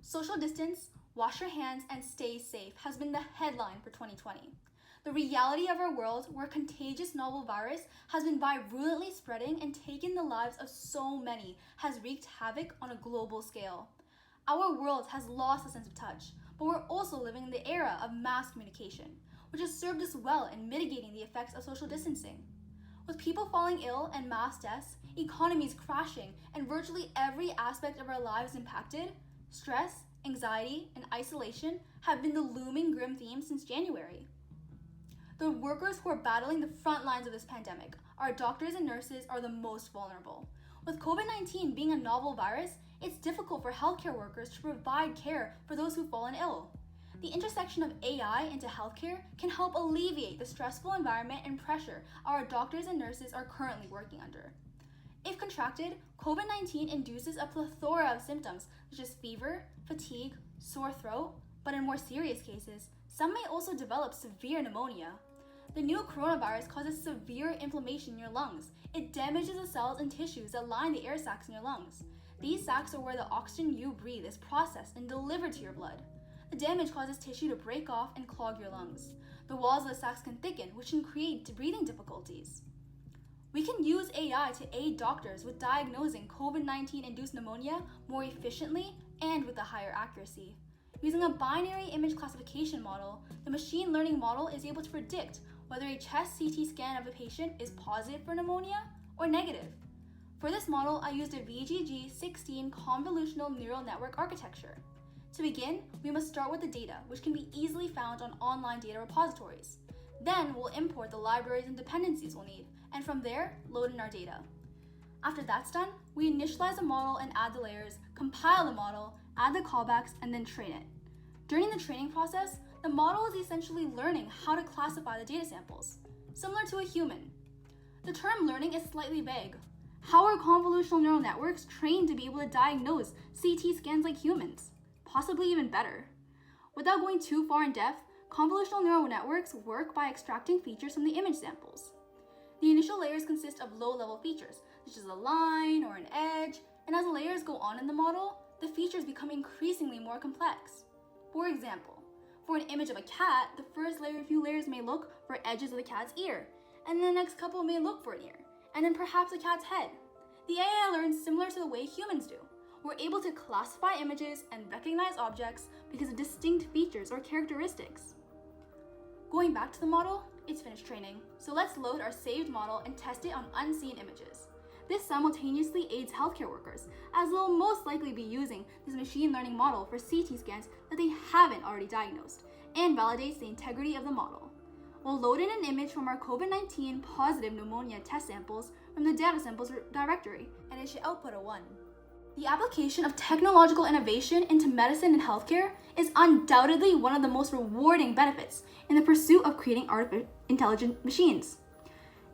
Social distance, wash your hands, and stay safe has been the headline for 2020. The reality of our world, where a contagious novel virus has been virulently spreading and taken the lives of so many, has wreaked havoc on a global scale. Our world has lost a sense of touch, but we're also living in the era of mass communication, which has served us well in mitigating the effects of social distancing. With people falling ill and mass deaths, economies crashing, and virtually every aspect of our lives impacted, stress, anxiety, and isolation have been the looming grim theme since January. The workers who are battling the front lines of this pandemic, our doctors and nurses, are the most vulnerable. With COVID-19 being a novel virus, it's difficult for healthcare workers to provide care for those who've fallen ill. The intersection of AI into healthcare can help alleviate the stressful environment and pressure our doctors and nurses are currently working under. If contracted, COVID-19 induces a plethora of symptoms such as fever, fatigue, sore throat, but in more serious cases, some may also develop severe pneumonia. The new coronavirus causes severe inflammation in your lungs. It damages the cells and tissues that line the air sacs in your lungs. These sacs are where the oxygen you breathe is processed and delivered to your blood. The damage causes tissue to break off and clog your lungs. The walls of the sacs can thicken, which can create breathing difficulties. We can use AI to aid doctors with diagnosing COVID-19 induced pneumonia more efficiently and with a higher accuracy. Using a binary image classification model, the machine learning model is able to predict whether a chest CT scan of a patient is positive for pneumonia or negative. For this model, I used a VGG16 convolutional neural network architecture. To begin, we must start with the data, which can be easily found on online data repositories. Then we'll import the libraries and dependencies we'll need, and from there, load in our data. After that's done, we initialize the model and add the layers, compile the model, add the callbacks, and then train it. During the training process, the model is essentially learning how to classify the data samples, similar to a human. The term learning is slightly vague. How are convolutional neural networks trained to be able to diagnose CT scans like humans? Possibly even better. Without going too far in depth, convolutional neural networks work by extracting features from the image samples. The initial layers consist of low-level features, such as a line or an edge, and as the layers go on in the model, the features become increasingly more complex. For example, for an image of a cat, the first few layers may look for edges of the cat's ear, and then the next couple may look for an ear, and then perhaps a cat's head. The AI learns similar to the way humans do. We're able to classify images and recognize objects because of distinct features or characteristics. Going back to the model, it's finished training, so let's load our saved model and test it on unseen images. This simultaneously aids healthcare workers, as they'll most likely be using this machine learning model for CT scans that they haven't already diagnosed, and validates the integrity of the model. We'll load in an image from our COVID-19 positive pneumonia test samples from the data samples directory, and it should output a 1. The application of technological innovation into medicine and healthcare is undoubtedly one of the most rewarding benefits in the pursuit of creating intelligent machines.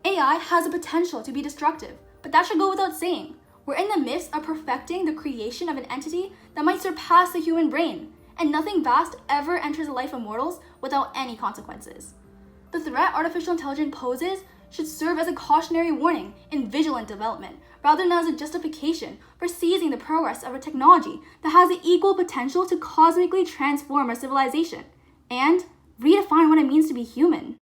AI has the potential to be destructive, but that should go without saying. We're in the midst of perfecting the creation of an entity that might surpass the human brain, and nothing vast ever enters the life of mortals without any consequences. The threat artificial intelligence poses should serve as a cautionary warning in vigilant development, rather than as a justification for seizing the progress of a technology that has the equal potential to cosmically transform our civilization and redefine what it means to be human.